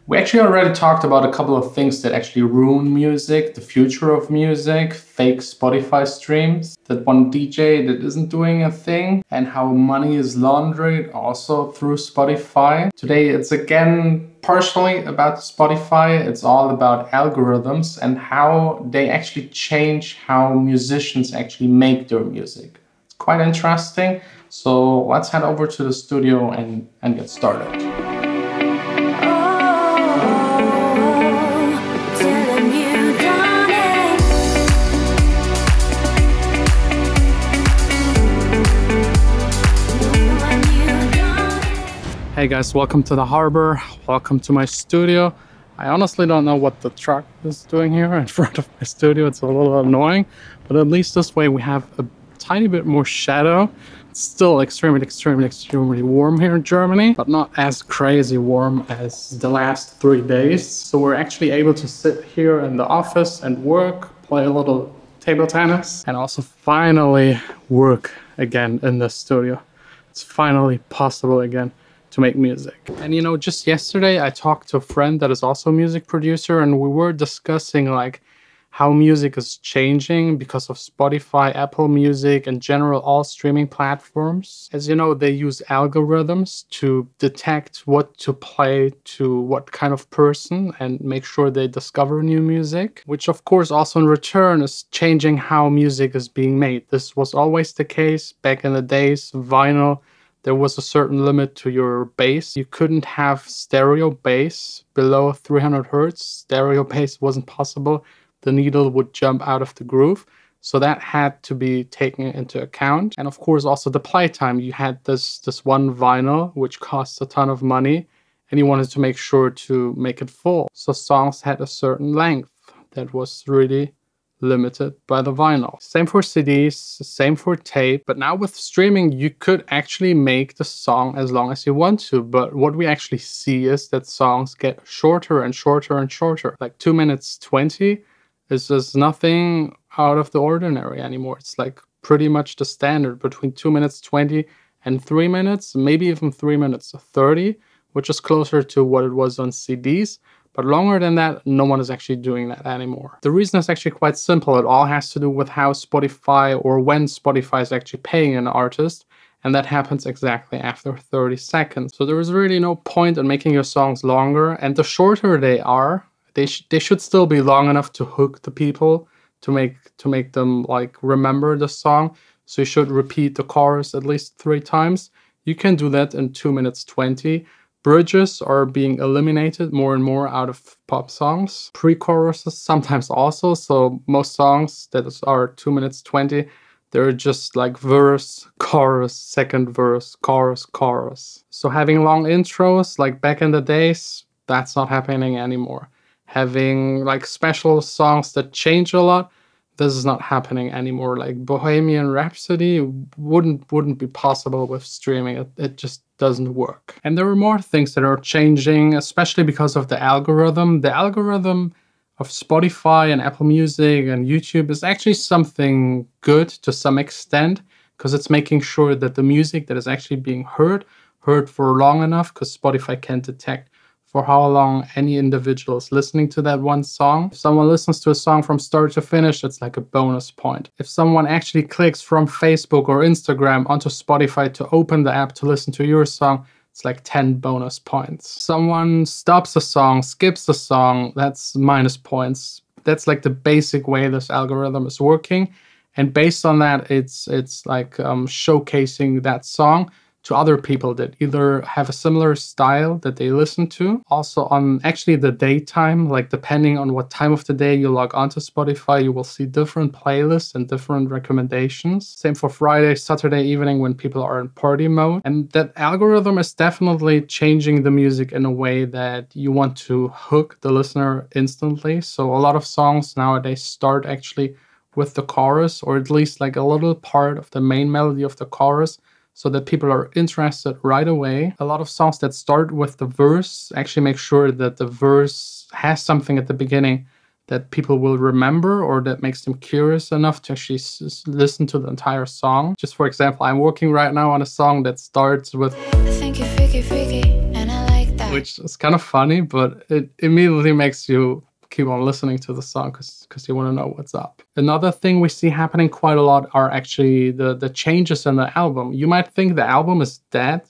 We actually already talked about a couple of things that actually ruin music, the future of music, fake Spotify streams, that one DJ that isn't doing a thing, and how money is laundered also through Spotify. Today it's again partially about Spotify. It's all about algorithms and how they actually change how musicians actually make their music. It's quite interesting. So let's head over to the studio and get started. Hey guys, welcome to the harbor. Welcome to my studio. I honestly don't know what the truck is doing here in front of my studio. It's a little annoying, but at least this way we have a tiny bit more shadow. It's still extremely warm here in Germany, but not as crazy warm as the last 3 days. So we're actually able to sit here in the office and work, play a little table tennis, and also finally work again in the studio. It's finally possible again to make music. And you know, just yesterday I talked to a friend that is also a music producer, and we were discussing like how music is changing because of Spotify, Apple Music, in general, all streaming platforms. As you know, they use algorithms to detect what to play to what kind of person and make sure they discover new music, which of course also in return is changing how music is being made. This was always the case back in the days, vinyl. There was a certain limit to your bass. You couldn't have stereo bass below 300 hertz. Stereo bass wasn't possible. The needle would jump out of the groove. So that had to be taken into account. And of course also the playtime. You had this one vinyl, which costs a ton of money, and you wanted to make sure to make it full. So songs had a certain length that was really limited by the vinyl. Same for CDs, same for tape. But now with streaming, you could actually make the song as long as you want to. But what we actually see is that songs get shorter and shorter and shorter. Like 2 minutes 20 is just nothing out of the ordinary anymore. It's like pretty much the standard between 2 minutes 20 and 3 minutes, maybe even 3 minutes 30, which is closer to what it was on CDs. But longer than that, no one is actually doing that anymore. The reason is actually quite simple. It all has to do with how Spotify, or when Spotify is actually paying an artist. And that happens exactly after 30 seconds. So there is really no point in making your songs longer. And the shorter they are, they should still be long enough to hook the people, to make them like remember the song. So you should repeat the chorus at least 3 times. You can do that in 2 minutes 20. Bridges are being eliminated more and more out of pop songs. Pre-choruses sometimes also. So most songs that are 2 minutes 20, they're just like verse, chorus, second verse, chorus, chorus. So having long intros like back in the days, that's not happening anymore. Having like special songs that change a lot, this is not happening anymore. Like Bohemian Rhapsody wouldn't be possible with streaming. It just doesn't work. And there are more things that are changing, especially because of the algorithm. The algorithm of Spotify and Apple Music and YouTube is actually something good to some extent, because it's making sure that the music that is actually being heard for long enough, because Spotify can detect for how long any individual is listening to that one song. If someone listens to a song from start to finish, it's like a bonus point. If someone actually clicks from Facebook or Instagram onto Spotify to open the app to listen to your song, it's like 10 bonus points. Someone stops a song, skips a song, that's minus points. That's like the basic way this algorithm is working. And based on that, it's like showcasing that song to other people that either have a similar style that they listen to. Also on actually the daytime, like depending on what time of the day you log onto Spotify, you will see different playlists and different recommendations. Same for Friday, Saturday evening when people are in party mode. And that algorithm is definitely changing the music in a way that you want to hook the listener instantly. So a lot of songs nowadays start actually with the chorus, or at least like a little part of the main melody of the chorus, so that people are interested right away. A lot of songs that start with the verse actually make sure that the verse has something at the beginning that people will remember, or that makes them curious enough to actually listen to the entire song. Just for example, I'm working right now on a song that starts with, I think you're freaky, freaky, and I like that. which is kind of funny, but it immediately makes you keep on listening to the song because you want to know what's up. Another thing we see happening quite a lot are actually the changes in the album. You might think the album is dead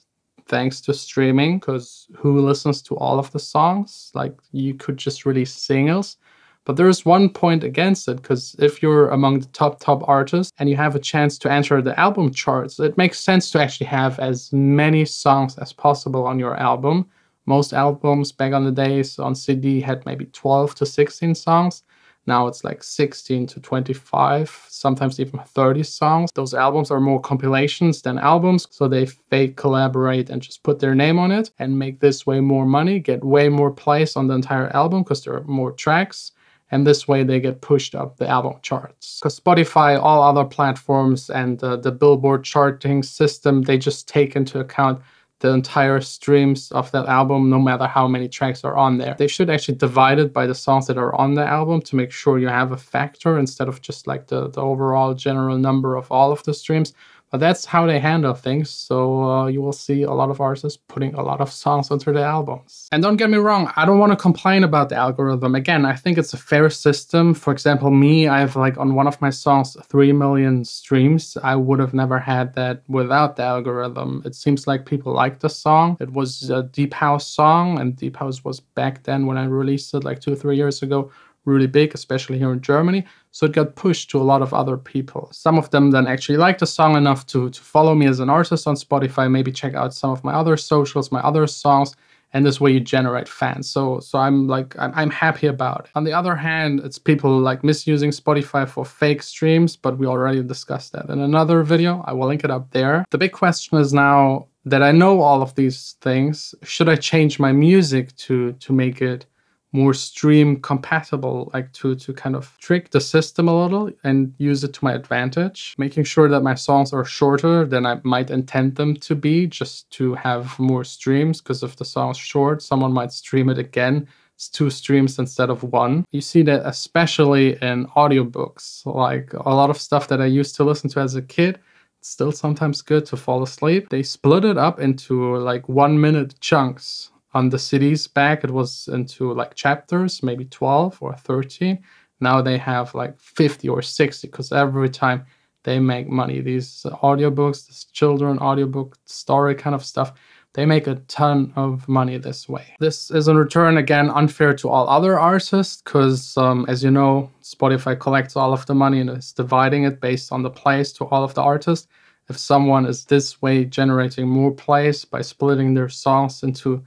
thanks to streaming, because who listens to all of the songs? Like, you could just release singles. But there's one point against it, because if you're among the top artists and you have a chance to enter the album charts, it makes sense to actually have as many songs as possible on your album. Most albums back on the days on CD had maybe 12 to 16 songs. Now it's like 16 to 25, sometimes even 30 songs. Those albums are more compilations than albums, so they fake collaborate and just put their name on it and make this way more money, get way more plays on the entire album because there are more tracks. And this way they get pushed up the album charts. Because Spotify, all other platforms, and the Billboard charting system, they just take into account the entire streams of that album, no matter how many tracks are on there. They should actually divide it by the songs that are on the album to make sure you have a factor instead of just like the overall general number of all of the streams. But that's how they handle things, so you will see a lot of artists putting a lot of songs onto the albums. And don't get me wrong, I don't want to complain about the algorithm. Again, I think it's a fair system. For example, me, I have like on one of my songs 3 million streams. I would have never had that without the algorithm. It seems like people like the song. It was a deep house song, and deep house was back then when I released it like 2 or 3 years ago, really big, especially here in Germany. So it got pushed to a lot of other people. Some of them then actually liked the song enough to follow me as an artist on Spotify, maybe check out some of my other socials, my other songs, and this way you generate fans. So I'm happy about it. On the other hand, it's people like misusing Spotify for fake streams, but we already discussed that in another video. I will link it up there. The big question is now that I know all of these things, should I change my music to make it more stream compatible, like to kind of trick the system a little and use it to my advantage, making sure that my songs are shorter than I might intend them to be, just to have more streams, because if the song's short, someone might stream it again. It's 2 streams instead of 1. You see that especially in audiobooks, like a lot of stuff that I used to listen to as a kid, it's still sometimes good to fall asleep. They split it up into like 1-minute chunks. On the CDs back, it was into like chapters, maybe 12 or 13. Now they have like 50 or 60, because every time they make money. These audiobooks, this children audiobook story kind of stuff, they make a ton of money this way. This is in return, again, unfair to all other artists, because as you know, Spotify collects all of the money and is dividing it based on the plays to all of the artists. If someone is this way generating more plays by splitting their songs into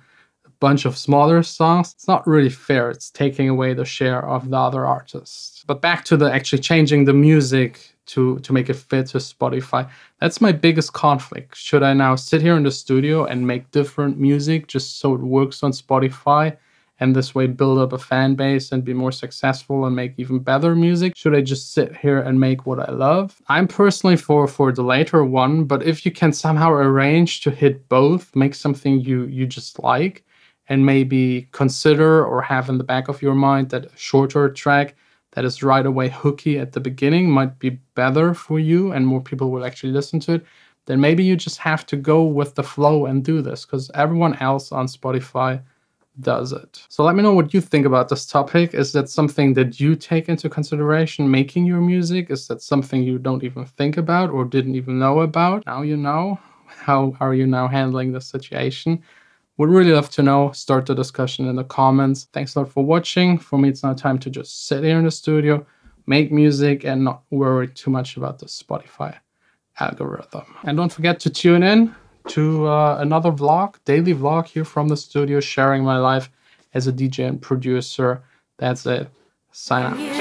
bunch of smaller songs, it's not really fair. It's taking away the share of the other artists. But back to the actually changing the music to make it fit to Spotify. That's my biggest conflict. Should I now sit here in the studio and make different music just so it works on Spotify, and this way build up a fan base and be more successful and make even better music? Should I just sit here and make what I love? I'm personally for the later one, but if you can somehow arrange to hit both, make something you just like, and maybe consider or have in the back of your mind that a shorter track that is right away hooky at the beginning might be better for you and more people will actually listen to it, then maybe you just have to go with the flow and do this, because everyone else on Spotify does it. So let me know what you think about this topic. Is that something that you take into consideration making your music? Is that something you don't even think about or didn't even know about? Now you know. How are you now handling the situation? Would really love to know. Start the discussion in the comments. Thanks a lot for watching. For me, it's now time to just sit here in the studio, make music, and not worry too much about the Spotify algorithm. And don't forget to tune in to another vlog, daily vlog here from the studio, sharing my life as a DJ and producer. That's it. Sign out.